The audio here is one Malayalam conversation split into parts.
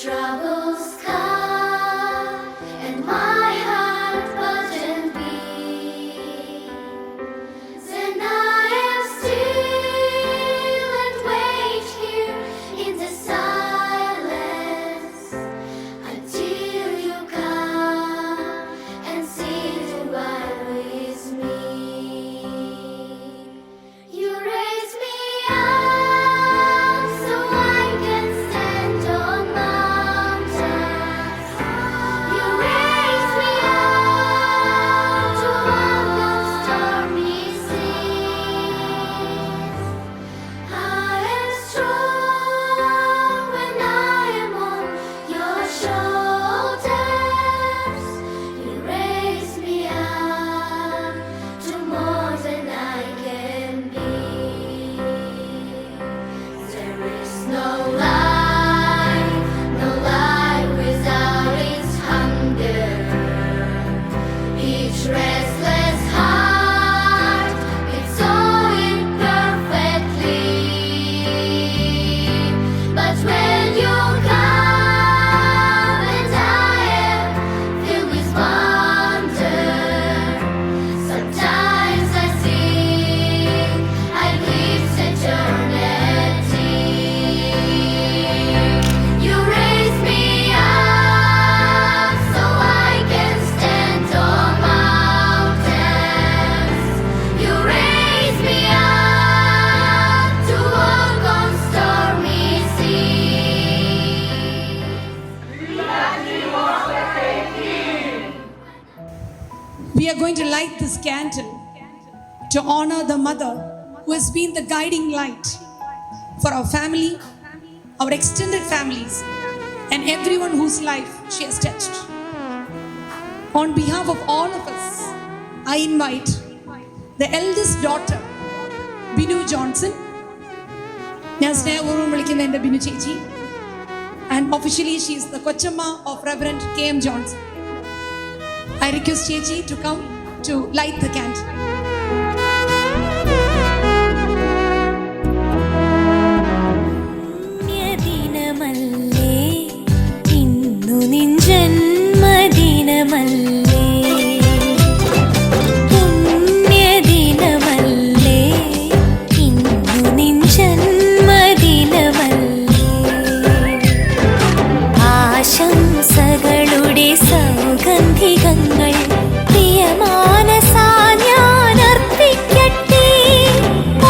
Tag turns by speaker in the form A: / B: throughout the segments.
A: Troubles come and my heart burdened be, then I am still and wait here in the silence until you come and sit while with me. You raise me up so I can stand on mountains. You raise me up to walk on stormy seas. I am strong when I am on your shoulders. You raise me up to more than I can be. There is no life without its hunger. Each restless heart beats so imperfectly. But when you come and I am filled with wonder, sometimes I think I glimpse eternity. You raise me up so I can stand on mountains. You raise me up to walk on stormy seas.
B: We are going to light this candle to honor the mother who has been the guiding light for our family, our extended families, and everyone whose life she has touched. On behalf of all of us, I invite the eldest daughter, Binu Johnson. ഞാൻ സ്നേഹപൂർവ്വം വിളിക്കുന്ന എൻ്റെ ബിനു ചേച്ചി. And officially she is the Kochamma of Reverend K.M. Johnson. I request Chechi to come to light the candle.
C: പുണ്യദിനമല്ലേ ഇന്നു നിൻ ജന്മദിനമല്ലേ പുണ്യദിനമല്ലേ ഇന്നു നിൻ ജന്മദിനമല്ലേ ആശംസകളുടെ സൗഗന്ധികങ്ങൾ പ്രിയമാനസാ ഞാൻ അർപ്പിക്കട്ടെ.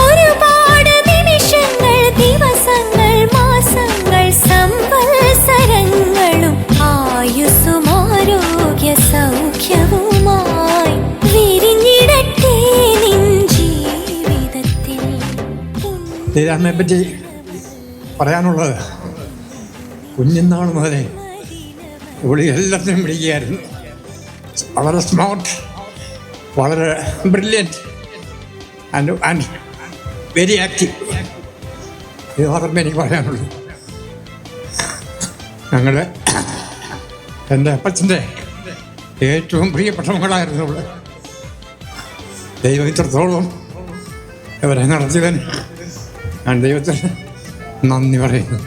C: ഒരുപാട് നിമിഷങ്ങൾ, ദിവസങ്ങൾ, മാസങ്ങൾ, സംവത്സരങ്ങളും ആയുസ്സും ആരോഗ്യ സൗഖ്യവുമായി വിരിഞ്ഞിടട്ടെ നിൻ ജീവിതത്തിൽ.
D: ശ്രീരാമനെ പറ്റി പറയാനുള്ളത്, കുഞ്ഞുനാൾ മുതലേ ഇവിടെ എല്ലാത്തിനും പിടിക്കുകയായിരുന്നു. വളരെ സ്മാർട്ട്, വളരെ ബ്രില്യൻറ്റ് ആൻഡ് വെരി ആക്റ്റീവ്. ഇത് മാത്രമേ എനിക്ക് പറയാനുള്ളൂ. ഞങ്ങൾ എൻ്റെ അപ്പച്ചൻ്റെ ഏറ്റവും പ്രിയപ്പെട്ട മകളായിരുന്നു ഇവിടെ. ദൈവം ഇത്രത്തോളം ഇവരെ നടത്തിയവൻ ഞാൻ ദൈവത്തിന് നന്ദി പറയുന്നു.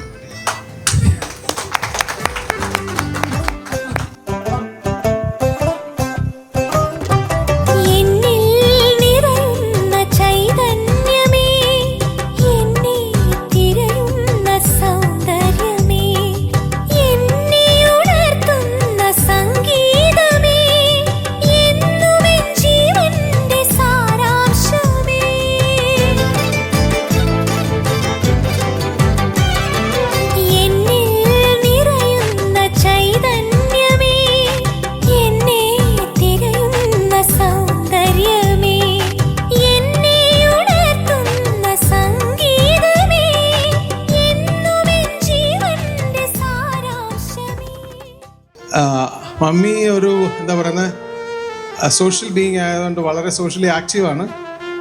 E: മമ്മി ഒരു എന്താ പറയുന്നത് സോഷ്യൽ ബീയിങ് ആയതുകൊണ്ട് വളരെ സോഷ്യലി ആക്റ്റീവാണ്.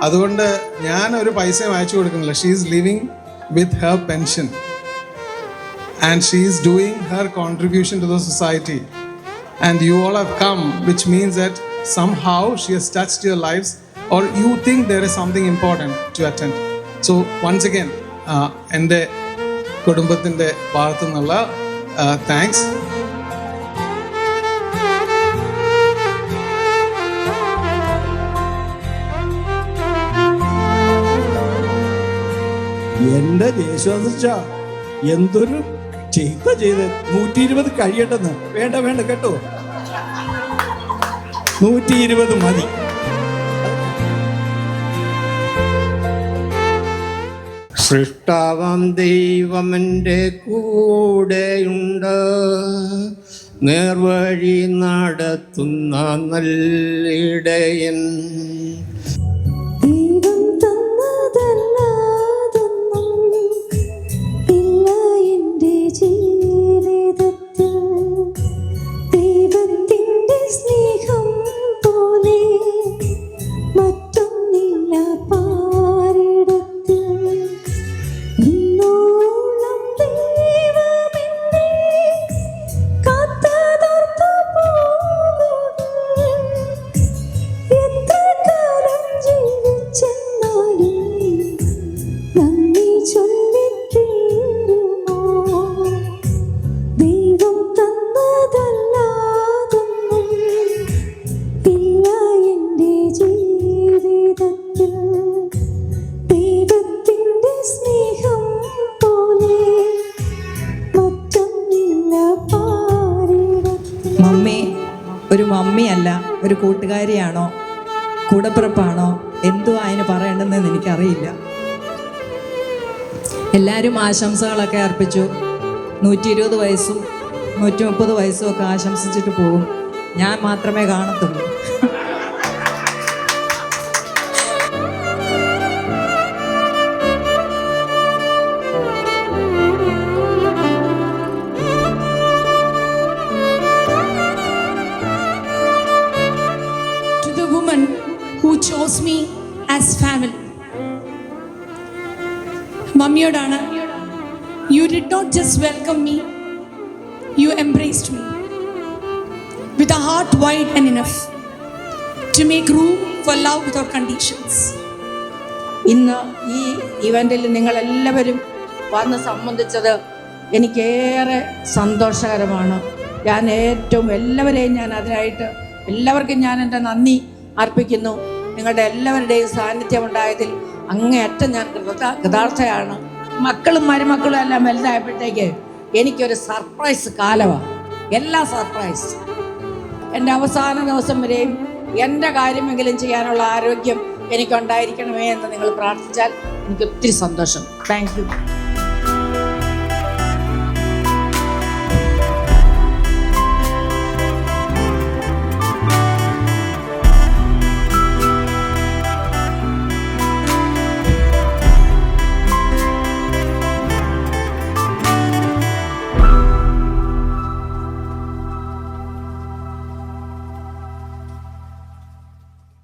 E: അതുകൊണ്ട് ഞാൻ ഒരു പൈസയും അയച്ചു കൊടുക്കുന്നില്ല. She is living with her pension and she is doing her contribution to the society. And you all have come, which means that somehow she has touched your lives or you think there is something important to attend. So once again, എൻ്റെ കുടുംബത്തിൻ്റെ ഭാഗത്തു നിന്നുള്ള താങ്ക്സ്.
F: എന്റെ യേശുദാസ എന്തൊരു ചെയ്ത് 120 കഴിയട്ടെന്ന്. വേണ്ട കേട്ടോ, 120 മതി.
G: സൃഷ്ടാവാം ദൈവമെൻ്റെ കൂടെയുണ്ട്, നേർവഴി നടത്തുന്ന നല്ലിടയൻ.
C: ദൈവം തന്നതല്ലാതൊന്നും ഇല്ല എൻ്റെ ജീവിതത്തിൽ. ദൈവത്തിൻ്റെ സ്നേഹം പോലെ മറ്റൊന്നില്ല പാരിടത്തിൽ. ഇന്നോളം ദൈവമെന്നെ കാത്തതോർത്തു പോകുകയും എത്ര കാലം ജീവിച്ചെന്നാലും നന്ദി ചൊല്ലിത്തീരുമോ? ദൈവം തന്നതല്ലാതൊന്നും ഇല്ല എൻ്റെ ജീവിതത്തിൽ. ദൈവത്തിൻ്റെ സ്നേഹം പോലെ മറ്റൊന്നില്ല പാരിടത്തിൽ.
H: മമ്മി ഒരു മമ്മിയല്ല, ഒരു കൂട്ടുകാരിയാണോ കൂടപ്പിറപ്പാണോ എന്തുവാ അതിന് പറയേണ്ടതെന്ന് എനിക്കറിയില്ല. എല്ലാവരും ആശംസകളൊക്കെ അർപ്പിച്ചു. 120 വയസ്സും 130 വയസ്സും ഒക്കെ ആശംസിച്ചിട്ട് പോകും. ഞാൻ മാത്രമേ കാണത്തുള്ളൂ.
B: To the woman who chose me as family. മമ്മിയോടാണ്. You did not just welcome me, you embraced me with a heart wide and enough to make room for love without conditions.
I: ഇന്ന് ഈ ഇവൻറ്റിൽ നിങ്ങളെല്ലാവരും വന്ന് സംബന്ധിച്ചത് എനിക്കേറെ സന്തോഷകരമാണ്. ഞാൻ ഏറ്റവും എല്ലാവരെയും ഞാൻ അതിനായിട്ട് എല്ലാവർക്കും ഞാൻ എൻ്റെ നന്ദി അർപ്പിക്കുന്നു. നിങ്ങളുടെ എല്ലാവരുടെയും സാന്നിധ്യം ഉണ്ടായതിൽ അങ്ങേയറ്റം ഞാൻ കൃതാർത്ഥയാണ്. മക്കളും മരുമക്കളും എല്ലാം വലുതായപ്പോഴത്തേക്ക് എനിക്കൊരു സർപ്രൈസ് കാലമാണ്. എല്ലാ സർപ്രൈസ്. എൻ്റെ അവസാന ദിവസം വരെയും എൻ്റെ കാര്യമെങ്കിലും ചെയ്യാനുള്ള ആരോഗ്യം എനിക്കുണ്ടായിരിക്കണമേ എന്ന് നിങ്ങൾ പ്രാർത്ഥിച്ചാൽ എനിക്ക് ഒത്തിരി സന്തോഷം. Thank you.